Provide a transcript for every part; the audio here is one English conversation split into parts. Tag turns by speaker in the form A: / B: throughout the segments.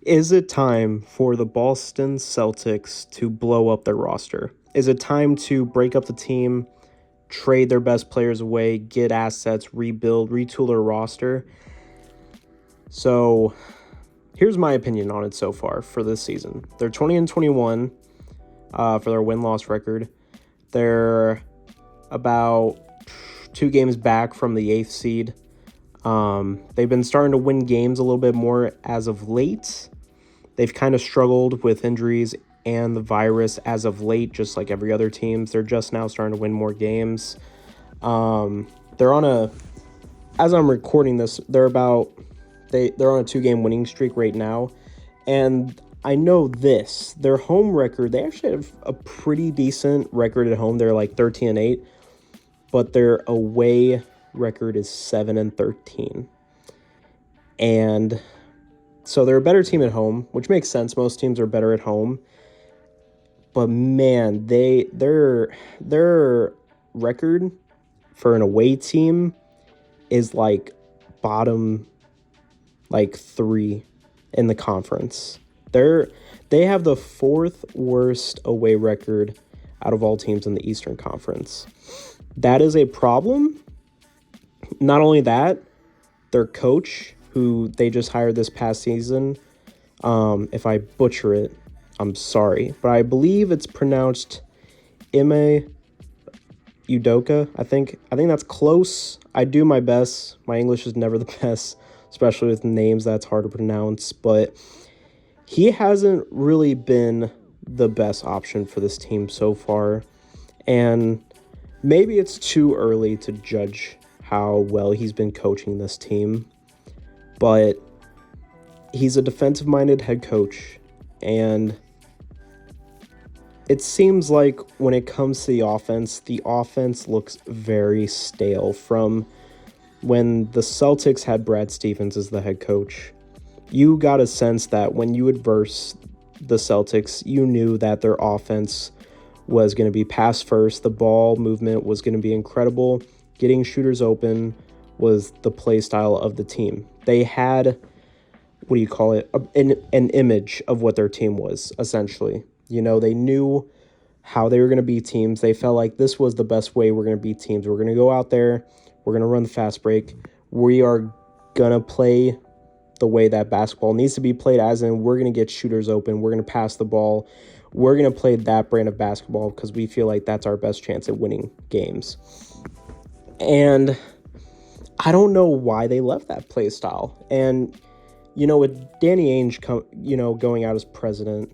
A: Is it time for the Boston Celtics to blow up their roster? Is it time to break up the team, trade their best players away, get assets, rebuild, retool their roster? So, here's my opinion on it so far for this season. They're 20-21 for their win-loss record. They're about 2 games back from the 8th seed. They've been starting to win games a little bit more as of late. They've kind of struggled with injuries and the virus as of late, just like every other team. They're just now starting to win more games. They're on a, as I'm recording this, they're on a 2-game winning streak right now. And I know this, their home record, they actually have a pretty decent record at home. They're like 13-8, but their away record is 7-13. And so they're a better team at home, which makes sense. Most teams are better at home. But man, their record for an away team is like bottom 3 in the conference. They have the 4th worst away record out of all teams in the Eastern Conference. That is a problem. Not only that, their coach, who they just hired this past season, if I butcher it, I'm sorry, but I believe it's pronounced Ime Udoka. I think that's close. I do my best. My English is never the best, especially with names that's hard to pronounce, but he hasn't really been the best option for this team so far, and maybe it's too early to judge how well he's been coaching this team, but he's a defensive-minded head coach, and it seems like when it comes to the offense looks very stale from when the Celtics had Brad Stevens as the head coach. You got a sense that when you would verse the Celtics, you knew that their offense was going to be pass first. The ball movement was going to be incredible. Getting shooters open was the play style of the team. They had, an image of what their team was, essentially. You know, they knew how they were going to beat teams. They felt like this was the best way we're going to beat teams. We're going to go out there. We're going to run the fast break. We are going to play the way that basketball needs to be played, as in we're going to get shooters open. We're going to pass the ball. We're going to play that brand of basketball because we feel like that's our best chance at winning games. And I don't know why they left that play style. And, with Danny Ainge, going out as president,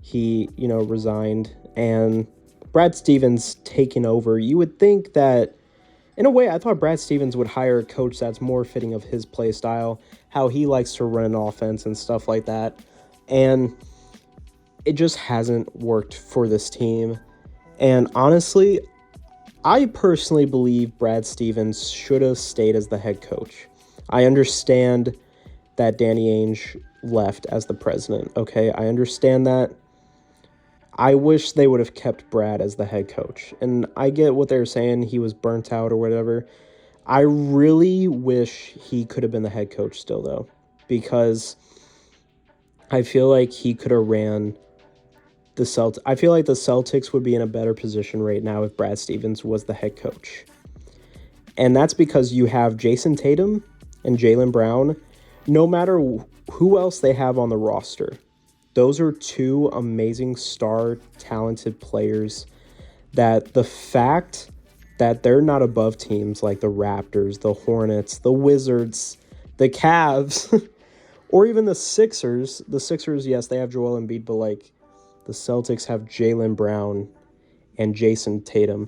A: he, resigned, and Brad Stevens taking over, you would think that, in a way, I thought Brad Stevens would hire a coach that's more fitting of his play style, how he likes to run an offense and stuff like that. And it just hasn't worked for this team. And honestly, I personally believe Brad Stevens should have stayed as the head coach. I understand that Danny Ainge left as the president, okay? I understand that. I wish they would have kept Brad as the head coach. And I get what they're saying, he was burnt out or whatever. I really wish he could have been the head coach still, though, because I feel like he could have ran the Celtics. I feel like the Celtics would be in a better position right now if Brad Stevens was the head coach. And that's because you have Jason Tatum and Jaylen Brown. No matter who else they have on the roster, those are 2 amazing star talented players that the fact that they're not above teams like the Raptors, the Hornets, the Wizards, the Cavs, or even the Sixers. The Sixers, yes, they have Joel Embiid, but the Celtics have Jaylen Brown and Jason Tatum,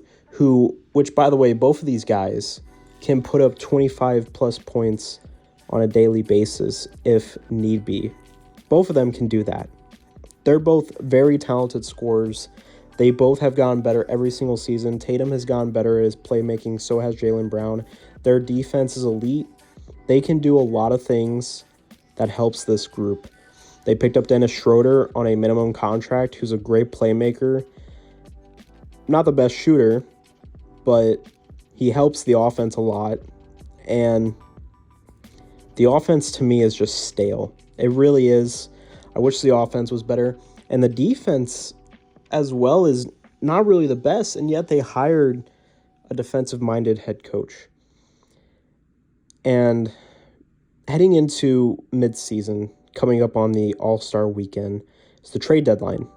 A: which by the way, both of these guys can put up 25 plus points on a daily basis if need be. Both of them can do that. They're both very talented scorers. They both have gotten better every single season. Tatum has gotten better at his playmaking, so has Jaylen Brown. Their defense is elite. They can do a lot of things that helps this group. They picked up Dennis Schroeder on a minimum contract, who's a great playmaker. Not the best shooter, but he helps the offense a lot. And the offense, to me, is just stale. It really is. I wish the offense was better. And the defense as well is not really the best, and yet they hired a defensive-minded head coach. And heading into midseason, coming up on the All-Star weekend, is the trade deadline.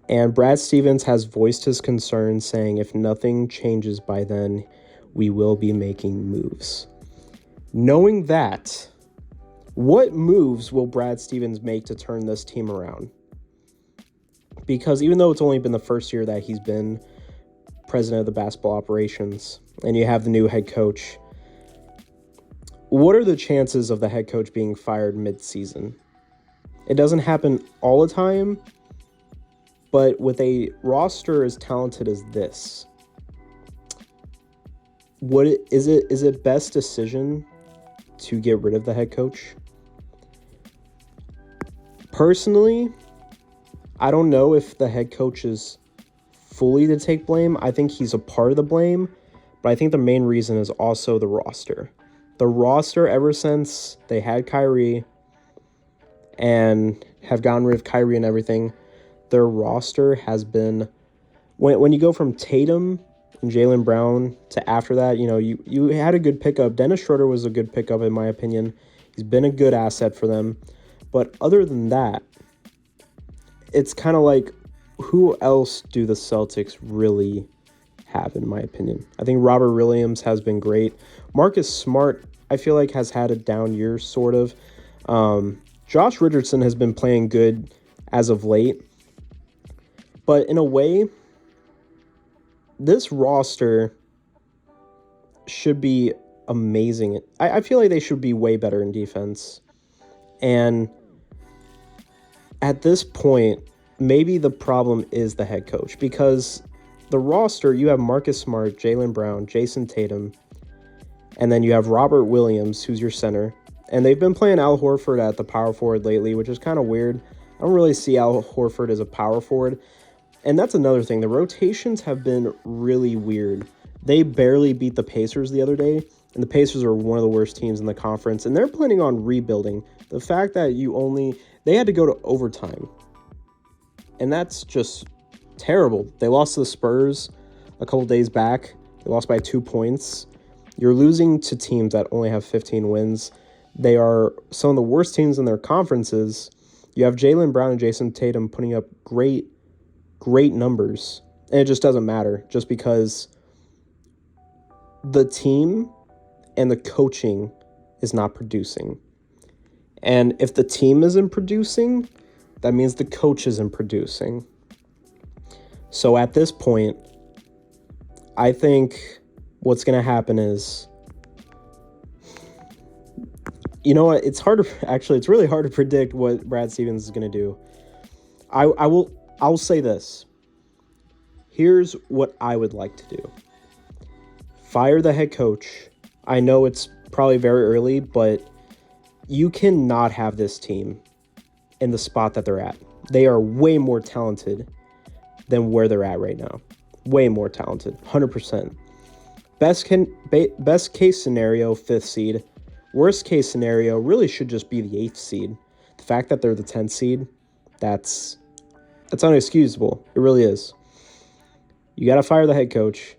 A: And Brad Stevens has voiced his concerns, saying if nothing changes by then, we will be making moves. Knowing that, what moves will Brad Stevens make to turn this team around? Because even though it's only been the first year that he's been president of the basketball operations, and you have the new head coach, what are the chances of the head coach being fired mid-season? It doesn't happen all the time, but with a roster as talented as this, is it best decision to get rid of the head coach? Personally, I don't know if the head coach is fully to take blame. I think he's a part of the blame, but I think the main reason is also the roster. The roster, ever since they had Kyrie and have gotten rid of Kyrie and everything, their roster has been, when you go from Tatum and Jaylen Brown to after that, you had a good pickup. Dennis Schroeder was a good pickup in my opinion. He's been a good asset for them. But other than that, it's kind of like, who else do the Celtics really have, in my opinion? I think Robert Williams has been great. Marcus Smart, I feel like, has had a down year, sort of. Josh Richardson has been playing good as of late. But in a way, this roster should be amazing. I feel like they should be way better in defense. And at this point, maybe the problem is the head coach, because the roster, you have Marcus Smart, Jaylen Brown, Jason Tatum, and then you have Robert Williams, who's your center. And they've been playing Al Horford at the power forward lately, which is kind of weird. I don't really see Al Horford as a power forward. And that's another thing. The rotations have been really weird. They barely beat the Pacers the other day, and the Pacers are one of the worst teams in the conference, and they're planning on rebuilding. The fact that they had to go to overtime, and that's just terrible. They lost to the Spurs a couple days back. They lost by 2 points. You're losing to teams that only have 15 wins. They are some of the worst teams in their conferences. You have Jaylen Brown and Jason Tatum putting up great numbers, and it just doesn't matter, just because the team and the coaching is not producing. And if the team isn't producing, that means the coach isn't producing. So at this point, I think what's going to happen is, you know what? It's really hard to predict what Brad Stevens is going to do. I'll say this. Here's what I would like to do. Fire the head coach. I know it's probably very early, but you cannot have this team in the spot that they're at. They are way more talented than where they're at right now. Way more talented, 100%. Best case scenario, 5th seed. Worst case scenario really should just be the 8th seed. The fact that they're the 10th seed, that's unexcusable. It really is. You got to fire the head coach.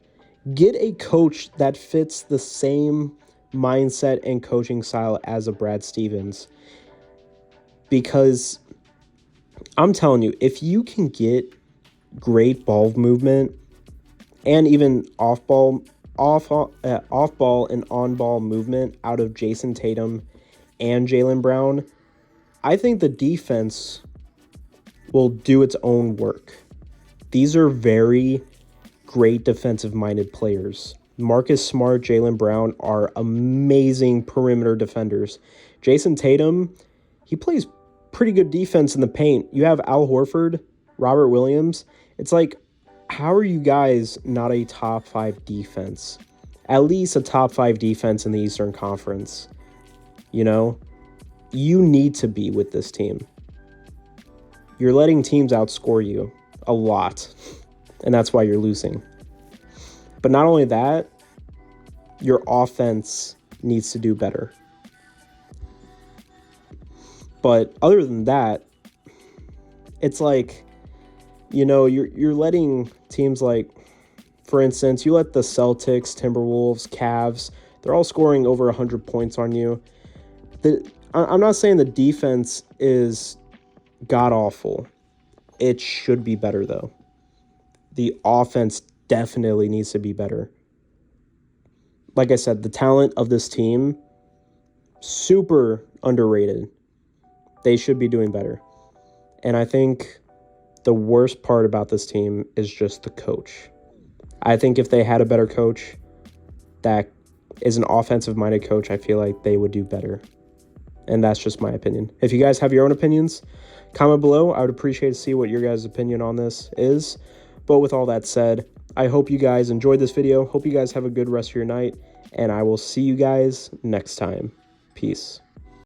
A: Get a coach that fits the same mindset and coaching style as a Brad Stevens. Because I'm telling you, if you can get great ball movement and even off-ball and on-ball movement out of Jason Tatum and Jaylen Brown, I think the defense will do its own work. These are very great defensive-minded players. Marcus Smart, Jaylen Brown are amazing perimeter defenders. Jason Tatum, he plays pretty good defense in the paint. You have Al Horford, Robert Williams. It's like, how are you guys not a top 5 defense? At least a top 5 defense in the Eastern Conference. You need to be with this team. You're letting teams outscore you a lot, and that's why you're losing. But not only that, your offense needs to do better. But other than that, it's like, you're letting teams like, for instance, you let the Celtics, Timberwolves, Cavs, they're all scoring over 100 points on you. I'm not saying the defense is god-awful. It should be better, though. The offense definitely needs to be better. Like I said, the talent of this team, super underrated. They should be doing better. And I think the worst part about this team is just the coach. I think if they had a better coach that is an offensive-minded coach, I feel like they would do better. And that's just my opinion. If you guys have your own opinions, comment below. I would appreciate to see what your guys' opinion on this is. But with all that said, I hope you guys enjoyed this video. Hope you guys have a good rest of your night. And I will see you guys next time. Peace.